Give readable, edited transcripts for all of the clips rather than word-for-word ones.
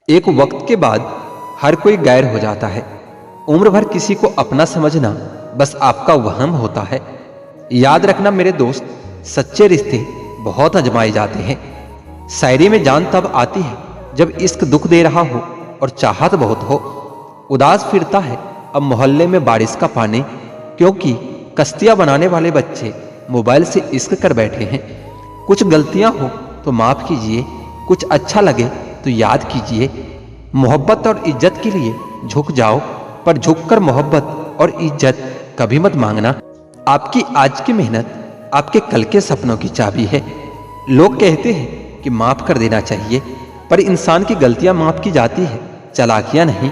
एक वक्त के बाद हर कोई गैर हो जाता है। उम्र भर किसी को अपना समझना बस आपका वहम होता है। याद रखना मेरे दोस्त, सच्चे रिश्ते बहुत आजमाए जाते हैं। शायरी में जान तब आती है जब इश्क दुख दे रहा हो और चाहत बहुत हो। उदास फिरता है अब मोहल्ले में बारिश का पानी, क्योंकि कश्तियां बनाने वाले बच्चे मोबाइल से इश्क कर बैठे हैं। कुछ गलतियां हो तो माफ कीजिए, कुछ अच्छा लगे तो याद कीजिए। मोहब्बत और इज्जत के लिए झुक जाओ, पर झुककर मोहब्बत और इज्जत कभी मत मांगना। आपकी आज की मेहनत आपके कल के सपनों की चाबी है। लोग कहते हैं कि माफ कर देना चाहिए, पर इंसान की गलतियां माफ की जाती है, चालाकियां नहीं।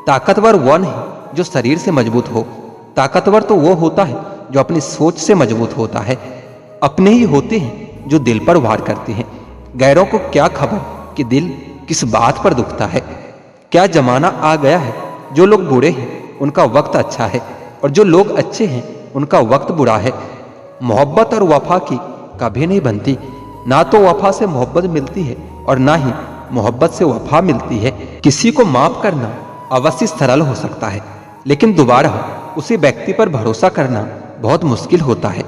ताकतवर वह नहीं जो शरीर से मजबूत हो, ताकतवर तो वो होता है जो अपनी सोच से मजबूत होता है। अपने ही होते हैं जो दिल पर वार करते हैं। गैरों को क्या खबर कि दिल किस बात पर दुखता है। क्या जमाना आ गया है, जो लोग बुरे हैं उनका वक्त अच्छा है, और जो लोग अच्छे हैं उनका वक्त बुरा है। मोहब्बत और वफा की कभी नहीं बनती। ना तो वफा से मोहब्बत मिलती है और ना ही मोहब्बत से वफा मिलती है। किसी को माफ करना अवश्य सरल हो सकता है, लेकिन दोबारा उसी व्यक्ति पर भरोसा करना बहुत मुश्किल होता है।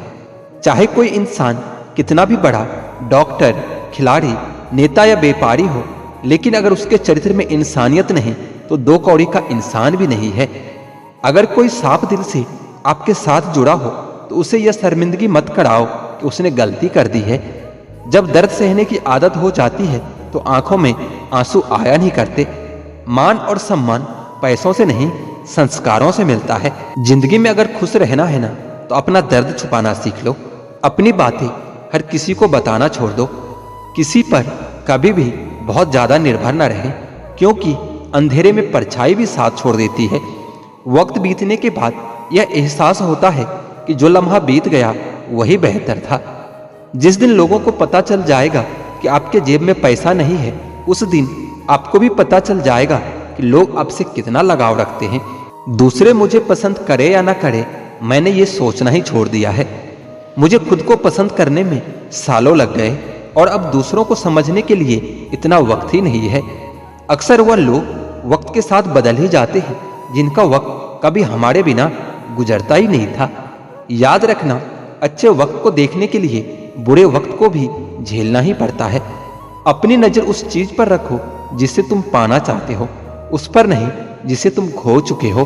चाहे कोई इंसान कितना भी बड़ा डॉक्टर, खिलाड़ी, नेता या व्यापारी हो, लेकिन अगर उसके चरित्र में इंसानियत नहीं तो दो कौड़ी का इंसान भी नहीं है। अगर कोई साफ दिल से आपके साथ जुड़ा हो तो उसे यह शर्मिंदगी मत कराओ कि उसने गलती कर दी है। जब दर्द सहने की आदत हो जाती है तो आंखों में आंसू आया नहीं करते। मान और सम्मान पैसों से नहीं, संस्कारों से मिलता है। जिंदगी में अगर खुश रहना है ना तो अपना दर्द छुपाना सीख लो। अपनी बातें हर किसी को बताना छोड़ दो। किसी पर कभी भी बहुत ज्यादा निर्भर न रहे, क्योंकि अंधेरे में परछाई भी साथ छोड़ देती है। वक्त बीतने के बाद यह एहसास होता है कि जो लम्हा बीत गया वही बेहतर था। जिस दिन लोगों को पता चल जाएगा कि आपके जेब में पैसा नहीं है, उस दिन आपको भी पता चल जाएगा कि लोग आपसे कितना लगाव रखते हैं। दूसरे मुझे पसंद करे या ना करे, मैंने ये सोचना ही छोड़ दिया है। मुझे खुद को पसंद करने में सालों लग गए और अब दूसरों को समझने के लिए इतना वक्त ही नहीं है। अक्सर वह लोग वक्त के साथ बदल ही जाते हैं जिनका वक्त कभी हमारे बिना गुजरता ही नहीं था। याद रखना, अच्छे वक्त को देखने के लिए बुरे वक्त को भी झेलना ही पड़ता है। अपनी नजर उस चीज पर रखो जिसे तुम पाना चाहते हो, उस पर नहीं जिसे तुम खो चुके हो।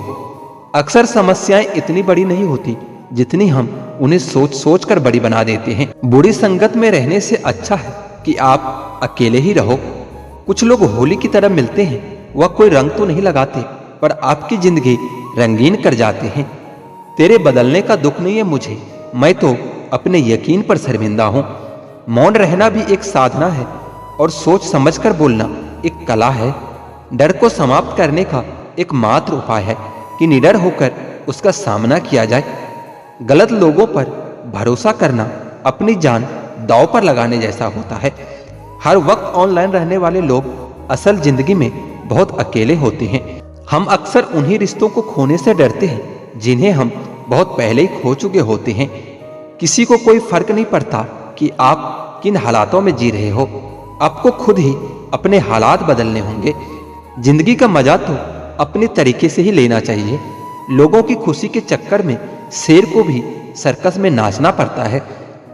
अक्सर समस्याएं इतनी बड़ी नहीं होती जितनी हम उन्हें सोच सोच कर बड़ी बना देते हैं। बुरी संगत में रहने से अच्छा है कि आप अकेले ही रहो। कुछ लोग होली की तरह मिलते हैं, वह कोई रंग तो नहीं लगाते, पर आपकी जिंदगी रंगीन कर जाते हैं। तेरे बदलने का दुख नहीं है मुझे, मैं तो अपने यकीन पर शर्मिंदा हूं। मौन रहना भी एक साधना है और सोच समझकर बोलना एक कला है। डर को समाप्त करने का एकमात्र उपाय है कि निडर होकर उसका सामना किया जाए। गलत लोगों पर भरोसा करना अपनी जान दांव पर लगाने जैसा होता है। हर वक्त ऑनलाइन रहने वाले लोग असल जिंदगी में बहुत अकेले होते हैं। हम अक्सर उन्हीं रिश्तों को खोने से डरते हैं जिन्हें हम बहुत पहले ही खो चुके होते हैं। किसी को कोई फर्क नहीं पड़ता कि आप किन हालातों में जी रहे हो, आपको खुद ही अपने हालात बदलने होंगे। जिंदगी का मजा तो अपने तरीके से ही लेना चाहिए। लोगों की खुशी के चक्कर में शेर को भी सर्कस में नाचना पड़ता है।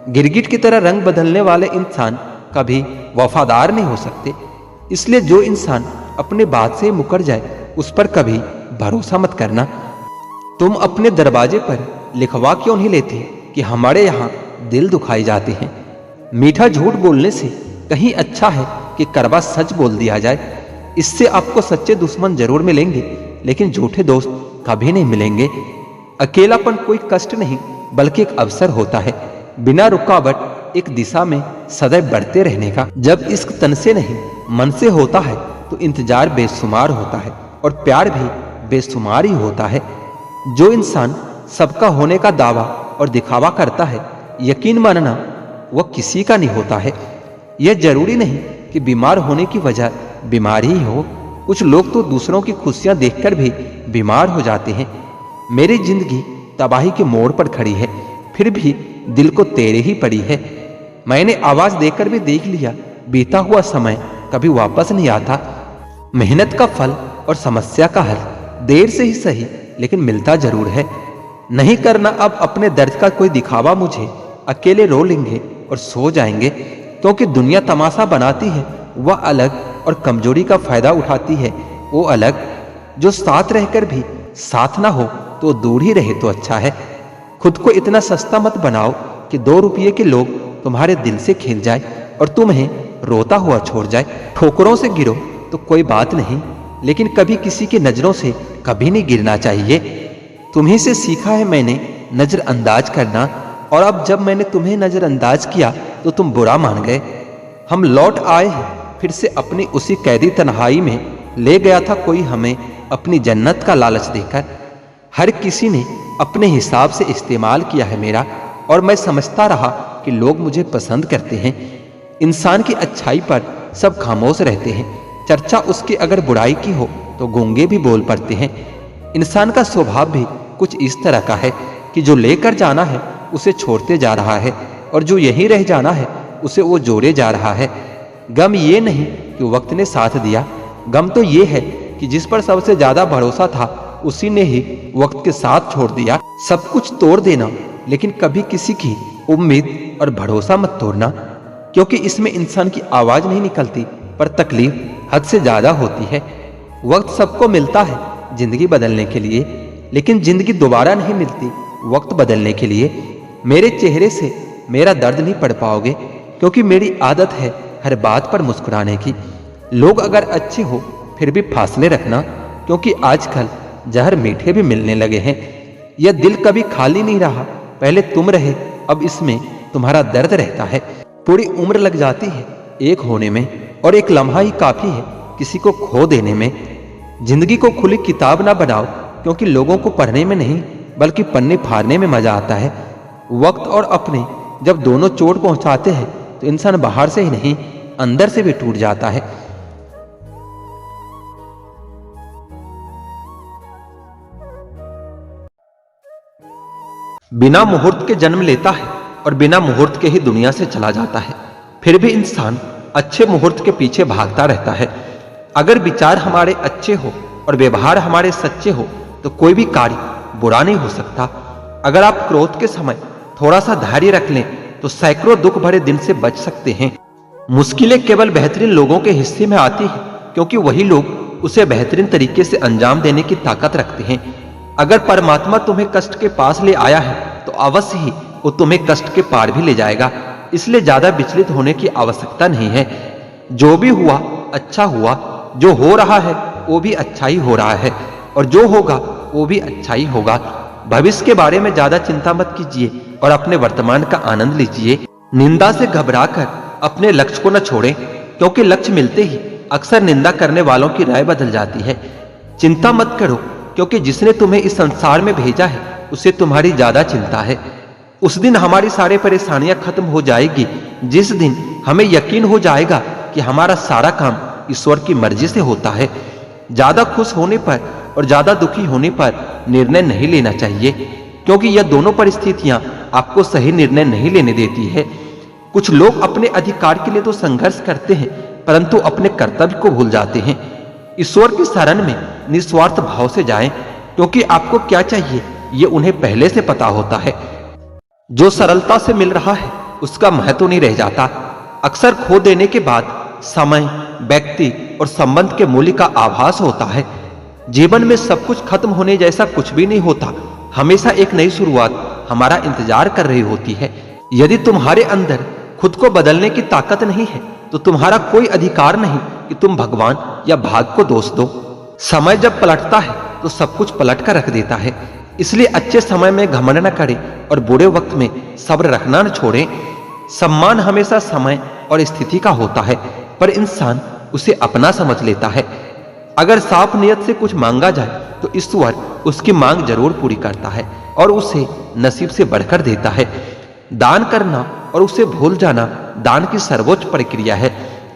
गिरगिट की तरह रंग बदलने वाले इंसान कभी वफादार नहीं हो सकते। इसलिए जो इंसान अपने बात से मुकर जाए उस पर कभी भरोसा मत करना। तुम अपने दरवाजे पर लिखवा क्यों नहीं लेते कि हमारे यहाँ दिल दुखाए जाते हैं। मीठा झूठ बोलने से कहीं अच्छा है कि कड़वा सच बोल दिया जाए। इससे आपको सच्चे दुश्मन जरूर मिलेंगे, लेकिन झूठे दोस्त कभी नहीं मिलेंगे। अकेलापन कोई कष्ट नहीं बल्कि एक अवसर होता है, बिना रुकावट एक दिशा में सदैव बढ़ते रहने का। जब इश्क तन से नहीं मन से होता है तो इंतजार बेशुमार होता है और प्यार भी बेशुमार ही होता है। जो इंसान सबका होने का दावा और दिखावा करता है, यकीन मानना वह किसी का नहीं होता है। यह जरूरी नहीं कि बीमार होने की वजह बीमारी ही हो। कुछ लोग तो दूसरों की खुशियां देखकर भी बीमार हो जाते हैं। मेरी जिंदगी तबाही के मोड़ पर खड़ी है, फिर भी दिल को तेरे ही पड़ी है। मैंने आवाज देकर भी देख लिया, बीता हुआ समय कभी वापस नहीं आता। मेहनत का फल और समस्या का हल देर से ही सही लेकिन मिलता जरूर है। नहीं करना अब अपने दर्द का कोई दिखावा मुझे, अकेले रो लेंगे और सो जाएंगे, क्योंकि दुनिया तमाशा बनाती है वह अलग और कमजोरी का फायदा उठाती है वो अलग। जो साथ रहकर भी साथ ना हो तो दूर ही रहे तो अच्छा है। खुद को इतना सस्ता मत बनाओ कि 2 रुपये के लोग तुम्हारे दिल से खेल जाए और तुम्हें रोता हुआ छोड़ जाए। ठोकरों से गिरो तो कोई बात नहीं, लेकिन कभी किसी की नजरों से कभी नहीं गिरना चाहिए। तुम्हीं से सीखा है मैंने नजरअंदाज करना, और अब जब मैंने तुम्हें नजरअंदाज किया तो तुम बुरा मान गए। हम लौट आए हैं फिर से अपनी उसी कैदी तन्हाई में, ले गया था कोई हमें अपनी जन्नत का लालच देकर। हर किसी ने अपने हिसाब से इस्तेमाल किया है मेरा, और मैं समझता रहा कि लोग मुझे पसंद करते हैं। इंसान की अच्छाई पर सब खामोश रहते हैं, चर्चा उसकी अगर बुराई की हो तो गूंगे भी बोल पड़ते हैं। इंसान का स्वभाव भी कुछ इस तरह का है कि जो लेकर जाना है उसे छोड़ते जा रहा है, और जो यहीं रह जाना है उसे वो जोड़े जा रहा है। गम ये नहीं कि वक्त ने साथ दिया, गम तो ये है कि जिस पर सबसे ज्यादा भरोसा था उसी ने ही वक्त के साथ छोड़ दिया। सब कुछ तोड़ देना, लेकिन कभी किसी की उम्मीद और भरोसा मत तोड़ना, क्योंकि इसमें इंसान की आवाज नहीं निकलती पर तकलीफ हद से ज्यादा होती है। वक्त सबको मिलता है जिंदगी बदलने के लिए, लेकिन जिंदगी दोबारा नहीं मिलती वक्त बदलने के लिए। मेरे चेहरे से मेरा दर्द नहीं पढ़ पाओगे, क्योंकि मेरी आदत है हर बात पर मुस्कुराने की। लोग अगर अच्छे हो फिर भी फासले रखना, क्योंकि आजकल जहर मीठे भी मिलने लगे हैं। यह दिल कभी खाली नहीं रहा, पहले तुम रहे, अब इसमें तुम्हारा दर्द रहता है। पूरी उम्र लग जाती है एक होने में, और एक लम्हा ही काफी है किसी को खो देने में। जिंदगी को खुली किताब ना बनाओ, क्योंकि लोगों को पढ़ने में नहीं बल्कि पन्ने फाड़ने में मजा आता है। वक्त और अपने जब दोनों चोट पहुंचाते हैं तो इंसान बाहर से ही नहीं अंदर से भी टूट जाता है। बिना मुहूर्त के जन्म लेता है और बिना मुहूर्त के ही दुनिया से चला जाता है, फिर भी इंसान अच्छे मुहूर्त के पीछे भागता रहता है। अगर विचार हमारे अच्छे हो और व्यवहार हमारे सच्चे हो तो कोई भी कार्य बुरा नहीं हो सकता। अगर आप क्रोध के समय थोड़ा सा धैर्य रख लें तो सैकड़ों दुख भरे दिन से बच सकते हैं। मुश्किलें केवल बेहतरीन लोगों के हिस्से में आती है, क्योंकि वही लोग उसे बेहतरीन तरीके से अंजाम देने की ताकत रखते हैं। अगर परमात्मा तुम्हें कष्ट के पास ले आया है तो अवश्य ही वो तुम्हें कष्ट के पार भी ले जाएगा, इसलिए ज्यादा विचलित होने की आवश्यकता नहीं है। जो भी हुआ अच्छा हुआ, जो हो रहा है वो भी अच्छा ही हो रहा है, और जो होगा वो भी अच्छा ही होगा। भविष्य के बारे में ज्यादा चिंता मत कीजिए और अपने वर्तमान का आनंद लीजिए। निंदा से घबराकर अपने लक्ष्य को न छोड़ें, क्योंकि लक्ष्य मिलते ही अक्सर निंदा करने वालों की राय बदल जाती है। चिंता मत करो, क्योंकि जिसने तुम्हें इस संसार में भेजा है उसे तुम्हारी ज्यादा चिंता है। उस दिन हमारी सारी परेशानियां खत्म हो जाएगी, जिस दिन हमें यकीन हो जाएगा कि हमारा सारा काम ईश्वर की मर्जी से होता है। ज्यादा खुश होने पर और ज्यादा दुखी होने पर निर्णय नहीं लेना चाहिए, क्योंकि यह दोनों परिस्थितियां आपको सही निर्णय नहीं लेने देती है। कुछ लोग अपने अधिकार के लिए तो संघर्ष करते हैं, परंतु अपने कर्तव्य को भूल जाते हैं। ईश्वर की शरण में निस्वार्थ भाव से जाएं, क्योंकि आपको क्या चाहिए ये उन्हें पहले से पता होता है। जो सरलता से मिल रहा है उसका महत्व नहीं रह जाता। अक्सर खो देने के बाद समय, व्यक्ति और संबंध के मूल्य का आभास होता है। जीवन में सब कुछ खत्म होने जैसा कुछ भी नहीं होता, हमेशा एक नई शुरुआत हमारा इंतजार कर रही होती है। यदि तुम्हारे अंदर खुद को बदलने की ताकत नहीं है तो तुम्हारा कोई अधिकार नहीं कि तुम भगवान या भाग को दोष दो। समय जब पलटता है तो सब कुछ पलट कर रख देता है, इसलिए अच्छे समय में घमंड न करें और बुरे वक्त में सब्र रखना न छोड़ें। सम्मान हमेशा समय और स्थिति का होता है, पर इंसान उसे अपना समझ लेता है। अगर साफ नियत से कुछ मांगा जाए तो ईश्वर उसकी मांग जरूर पूरी करता है और उसे नसीब से बढ़कर देता है। दान करना और उसे भूल जाना दान की सर्वोच्च प्रक्रिया है।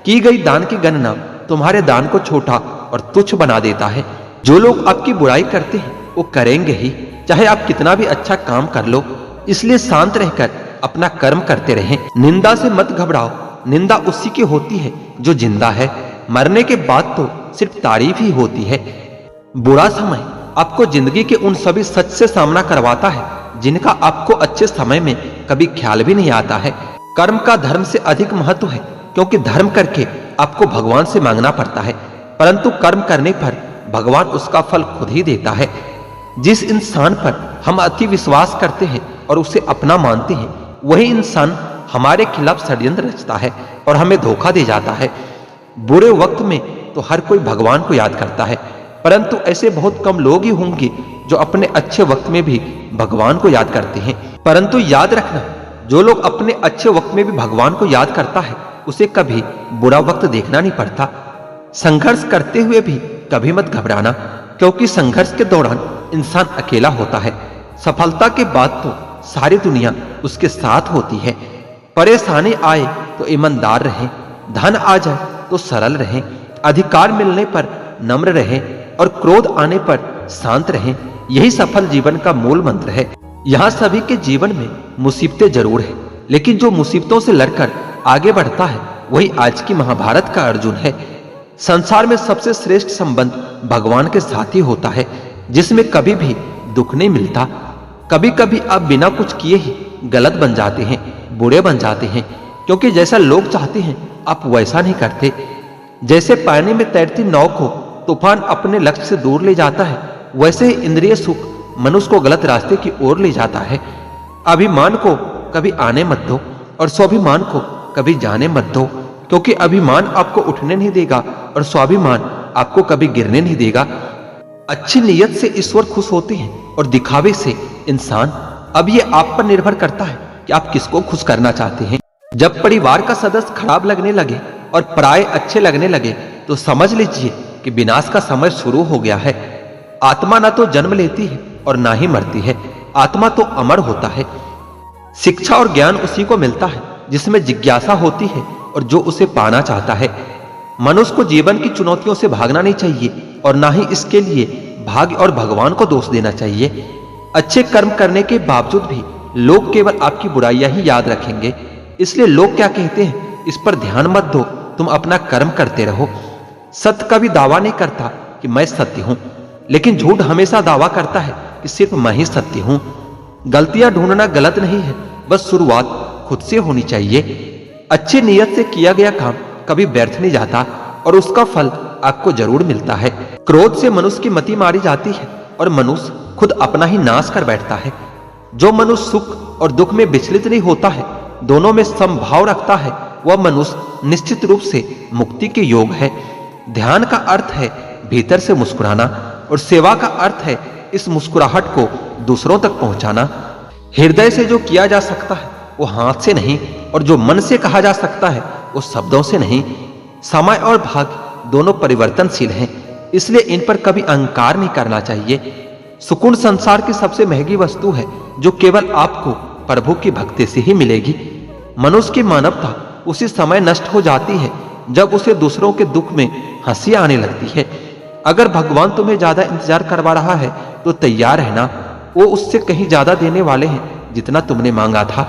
की गई दान की गणना तुम्हारे दान को छोटा और तुच्छ बना देता है। जो लोग आपकी बुराई करते हैं वो करेंगे ही, चाहे आप कितना भी अच्छा काम कर लो। इसलिए शांत रहकर अपना कर्म करते रहें। निंदा से मत घबराओ, निंदा उसी की होती है जो जिंदा है। मरने के बाद तो सिर्फ तारीफ ही होती है। बुरा समय आपको जिंदगी के उन सभी सच से सामना करवाता है जिनका आपको अच्छे समय में कभी ख्याल भी नहीं आता है। कर्म का धर्म से अधिक महत्व है, क्योंकि धर्म करके आपको भगवान से मांगना पड़ता है, परंतु कर्म करने पर भगवान उसका फल खुद ही देता है। जिस इंसान पर हम अति विश्वास करते हैं और उसे अपना मानते हैं, वही इंसान हमारे खिलाफ षड्यंत्र रचता है और हमें धोखा दे जाता है। बुरे वक्त में तो हर कोई भगवान को याद करता है, परंतु ऐसे बहुत कम लोग ही होंगे जो अपने अच्छे वक्त में भी भगवान को याद करते हैं। परंतु याद रखना, जो लोग अपने अच्छे वक्त में भी भगवान को याद करता है, उसे कभी बुरा वक्त देखना नहीं पड़ता। संघर्ष करते हुए भी कभी मत घबराना, क्योंकि संघर्ष के दौरान इंसान अकेला होता है। सफलता के बाद तो सारी दुनिया उसके साथ होती है। परेशानी आए तो ईमानदार रहें, धन आ जाए तो सरल रहें, अधिकार मिलने पर नम्र रहें और क्रोध आने पर शांत रहें। यही सफल जीवन का मूल मंत्र है। यहाँ सभी के जीवन में मुसीबतें जरूर है, लेकिन जो मुसीबतों से लड़कर आगे बढ़ता है वही आज की महाभारत का अर्जुन है। संसार में सबसे श्रेष्ठ संबंध भगवान के साथ ही होता है, जिसमें कभी भी दुख नहीं मिलता। कभी कभी आप बिना कुछ किए ही गलत बन जाते हैं, बुरे बन जाते हैं, क्योंकि जैसा लोग चाहते हैं आप वैसा नहीं करते। जैसे पानी में तैरती नाव को तूफान अपने लक्ष्य से दूर ले जाता है, वैसे ही इंद्रिय सुख मनुष्य को गलत रास्ते की ओर ले जाता है। अभिमान को कभी आने मत दो और स्वाभिमान को कभी जाने मत दो, क्योंकि अभिमान आपको उठने नहीं देगा और स्वाभिमान आपको कभी गिरने नहीं देगा। अच्छी नीयत से ईश्वर खुश होते हैं और दिखावे से इंसान। अब ये आप पर निर्भर करता है कि आप किसको खुश करना चाहते हैं। जब परिवार का सदस्य खराब लगने लगे और पराये अच्छे लगने लगे, तो समझ लीजिए कि विनाश का समय शुरू हो गया है। आत्मा ना तो जन्म लेती है और ना ही मरती है, आत्मा तो अमर होता है। शिक्षा और ज्ञान उसी को मिलता है जिसमें जिज्ञासा होती है और जो उसे पाना चाहता है। मनुष्य को जीवन की चुनौतियों से भागना नहीं चाहिए और ना ही इसके लिए भाग्य और भगवान को दोष देना चाहिए। अच्छे कर्म करने के बावजूद भी लोग केवल आपकी बुराइयां ही याद रखेंगे, इसलिए लोग क्या कहते हैं इस पर ध्यान मत दो, तुम अपना कर्म करते रहो। सत्य कभी दावा नहीं करता कि मैं सत्य हूं, लेकिन झूठ हमेशा दावा करता है कि सिर्फ मैं ही सत्य हूं। गलतियां ढूंढना गलत नहीं है, बस शुरुआत खुद से होनी चाहिए। अच्छी नीयत से किया गया काम कभी व्यर्थ नहीं जाता और उसका फल आपको जरूर मिलता है। क्रोध से मनुष्य की मति मारी जाती है और मनुष्य खुद अपना ही नाश कर बैठता है। जो मनुष्य सुख और दुख में विचलित नहीं होता है, दोनों में समभाव रखता है, वह मनुष्य निश्चित रूप से मुक्ति के योग है। ध्यान का अर्थ है भीतर से मुस्कुराना और सेवा का अर्थ है इस मुस्कुराहट को दूसरों तक पहुंचाना। हृदय से जो किया जा सकता है वो हाथ से नहीं, और जो मन से कहा जा सकता है वो शब्दों से नहीं। समय और भाग्य दोनों परिवर्तनशील हैं, इसलिए इन पर कभी अहंकार नहीं करना चाहिए। सुकून संसार की सबसे महंगी वस्तु है, जो केवल आपको प्रभु की भक्ति से ही मिलेगी। मनुष्य की मानवता उसी समय नष्ट हो जाती है जब उसे दूसरों के दुख में हंसी आने लगती है। अगर भगवान तुम्हें ज्यादा इंतजार करवा रहा है तो तैयार रहना, वो उससे कहीं ज्यादा देने वाले हैं जितना तुमने मांगा था।